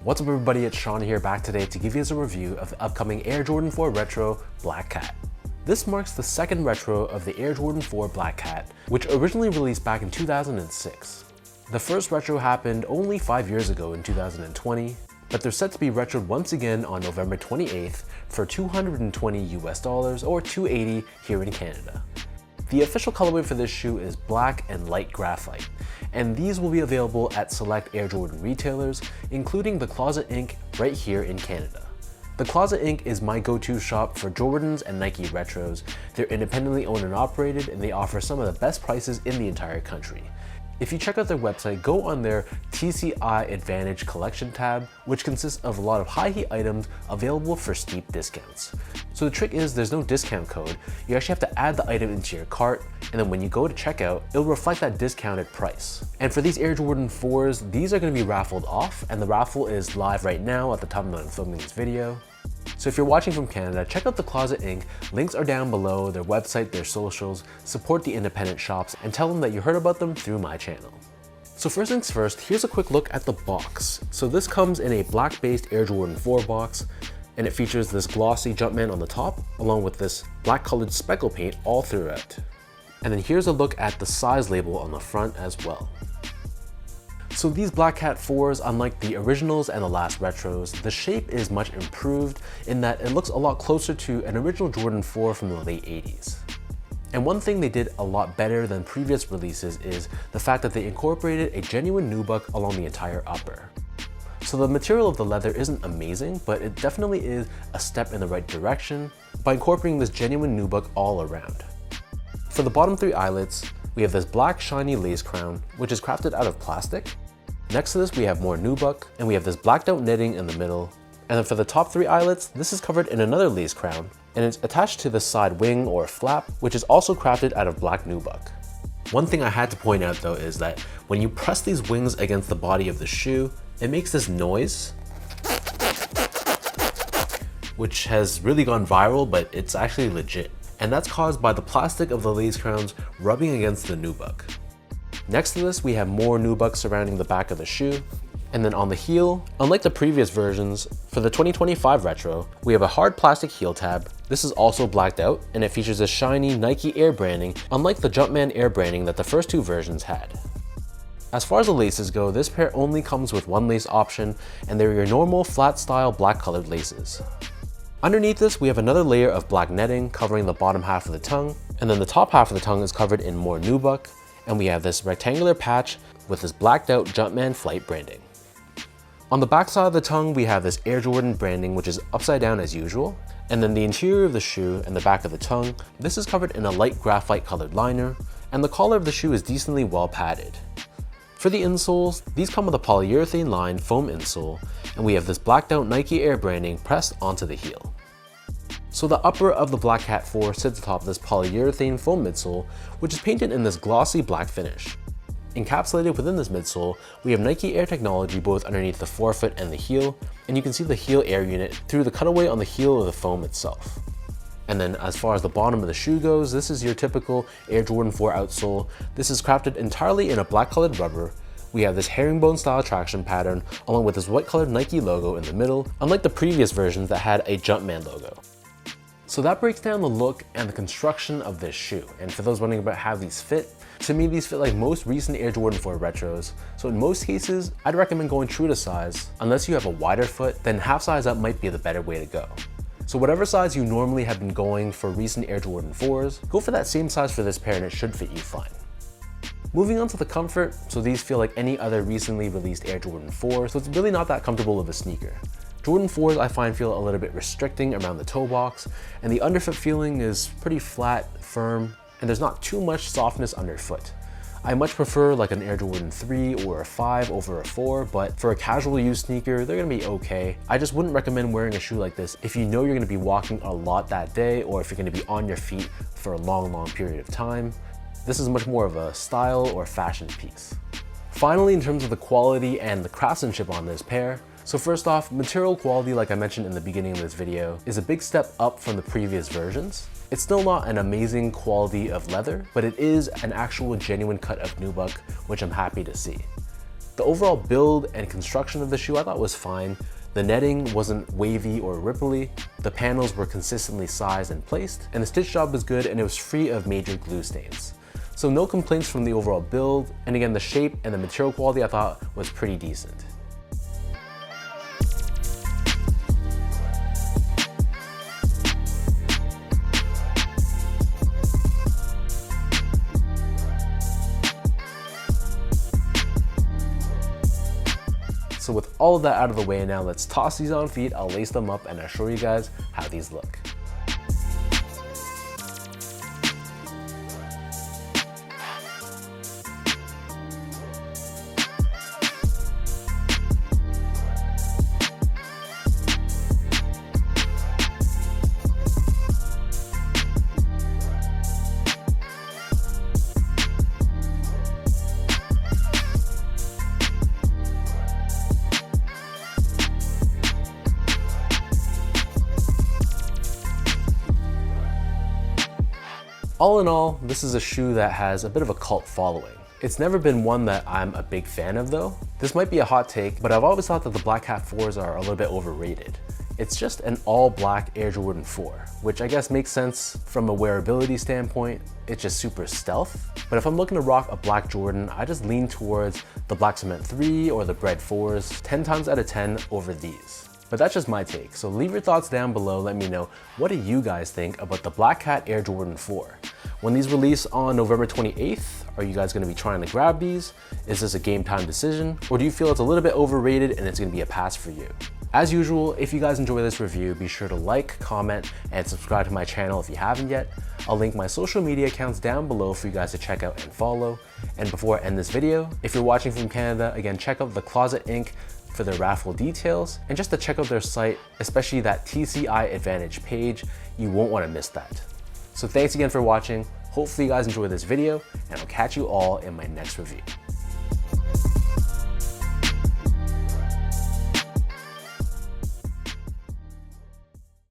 What's up everybody, it's Sean here back today to give you a review of the upcoming Air Jordan 4 Retro Black Cat. This marks the second retro of the Air Jordan 4 Black Cat, which originally released back in 2006. The first retro happened only 5 years ago in 2020, but they're set to be retroed once again on November 28th for $220 US or $280 here in Canada. The official colorway for this shoe is black and light graphite, and these will be available at select Air Jordan retailers, including the Closet Inc. right here in Canada. The Closet Inc. is my go-to shop for Jordans and Nike retros. They're independently owned and operated, and they offer some of the best prices in the entire country. If you check out their website, go on their TCI Advantage collection tab, which consists of a lot of high heat items available for steep discounts. So the trick is there's no discount code. You actually have to add the item into your cart, and then when you go to checkout, it'll reflect that discounted price. And for these Air Jordan 4s, these are going to be raffled off, and the raffle is live right now at the time that I'm filming this video. So if you're watching from Canada, check out the Closet Inc. Links are down below, their website, their socials, support the independent shops, and tell them that you heard about them through my channel. So first things first, here's a quick look at the box. So this comes in a black-based Air Jordan 4 box, and it features this glossy Jumpman on the top, along with this black-colored speckle paint all throughout. And then here's a look at the size label on the front as well. So these Black Cat 4s, unlike the originals and the last retros, the shape is much improved in that it looks a lot closer to an original Jordan 4 from the late 80s. And one thing they did a lot better than previous releases is the fact that they incorporated a genuine nubuck along the entire upper. So the material of the leather isn't amazing, but it definitely is a step in the right direction by incorporating this genuine nubuck all around. For the bottom three eyelets, we have this black shiny lace crown, which is crafted out of plastic. Next to this, we have more nubuck, and we have this blacked out knitting in the middle. And then for the top three eyelets, this is covered in another lace crown, and it's attached to the side wing or flap, which is also crafted out of black nubuck. One thing I had to point out though is that when you press these wings against the body of the shoe, it makes this noise, which has really gone viral, but it's actually legit. And that's caused by the plastic of the lace crowns rubbing against the nubuck. Next to this, we have more nubuck surrounding the back of the shoe. And then on the heel, unlike the previous versions, for the 2025 retro, we have a hard plastic heel tab. This is also blacked out, and it features a shiny Nike Air branding, unlike the Jumpman Air branding that the first two versions had. As far as the laces go, this pair only comes with one lace option, and they're your normal flat style black colored laces. Underneath this, we have another layer of black netting covering the bottom half of the tongue, and then the top half of the tongue is covered in more nubuck, and we have this rectangular patch with this blacked out Jumpman Flight branding. On the back side of the tongue, we have this Air Jordan branding, which is upside down as usual, and then the interior of the shoe and the back of the tongue, this is covered in a light graphite colored liner, and the collar of the shoe is decently well padded. For the insoles, these come with a polyurethane lined foam insole, and we have this blacked out Nike Air branding pressed onto the heel. So the upper of the Black Cat 4 sits atop this polyurethane foam midsole, which is painted in this glossy black finish. Encapsulated within this midsole, we have Nike Air technology both underneath the forefoot and the heel, and you can see the heel air unit through the cutaway on the heel of the foam itself. And then as far as the bottom of the shoe goes, this is your typical Air Jordan 4 outsole. This is crafted entirely in a black colored rubber. We have this herringbone style traction pattern along with this white colored Nike logo in the middle, unlike the previous versions that had a Jumpman logo. So that breaks down the look and the construction of this shoe. And for those wondering about how these fit, to me these fit like most recent Air Jordan 4 retros. So in most cases, I'd recommend going true to size. Unless you have a wider foot, then half size up might be the better way to go. So whatever size you normally have been going for recent Air Jordan 4s, go for that same size for this pair and it should fit you fine. Moving on to the comfort, so these feel like any other recently released Air Jordan 4, so it's really not that comfortable of a sneaker. Jordan 4s I find feel a little bit restricting around the toe box, and the underfoot feeling is pretty flat, firm, and there's not too much softness underfoot. I much prefer like an Air Jordan 3 or a 5 over a 4, but for a casual use sneaker, they're gonna be okay. I just wouldn't recommend wearing a shoe like this if you know you're gonna be walking a lot that day, or if you're gonna be on your feet for a long period of time. This is much more of a style or fashion piece. Finally, in terms of the quality and the craftsmanship on this pair, so first off, material quality, like I mentioned in the beginning of this video, is a big step up from the previous versions. It's still not an amazing quality of leather, but it is an actual genuine cut of nubuck, which I'm happy to see. The overall build and construction of the shoe I thought was fine. The netting wasn't wavy or ripply, the panels were consistently sized and placed, and the stitch job was good and it was free of major glue stains. So no complaints from the overall build, and again the shape and the material quality I thought was pretty decent. So with all of that out of the way now, let's toss these on feet, I'll lace them up and I'll show you guys how these look. All in all, this is a shoe that has a bit of a cult following. It's never been one that I'm a big fan of though. This might be a hot take, but I've always thought that the Black Cat 4s are a little bit overrated. It's just an all black Air Jordan 4, which I guess makes sense from a wearability standpoint. It's just super stealth. But if I'm looking to rock a black Jordan, I just lean towards the Black Cement 3 or the Bred 4s 10 times out of 10 over these. But that's just my take, so leave your thoughts down below, let me know, what do you guys think about the Black Cat Air Jordan 4? When these release on November 28th, are you guys gonna be trying to grab these? Is this a game time decision? Or do you feel it's a little bit overrated and it's gonna be a pass for you? As usual, if you guys enjoy this review, be sure to like, comment, and subscribe to my channel if you haven't yet. I'll link my social media accounts down below for you guys to check out and follow. And before I end this video, if you're watching from Canada, again, check out The Closet Inc. for their raffle details, and just to check out their site, especially that TCI Advantage page. You won't want to miss that. So thanks again for watching. Hopefully you guys enjoyed this video, and I'll catch you all in my next review.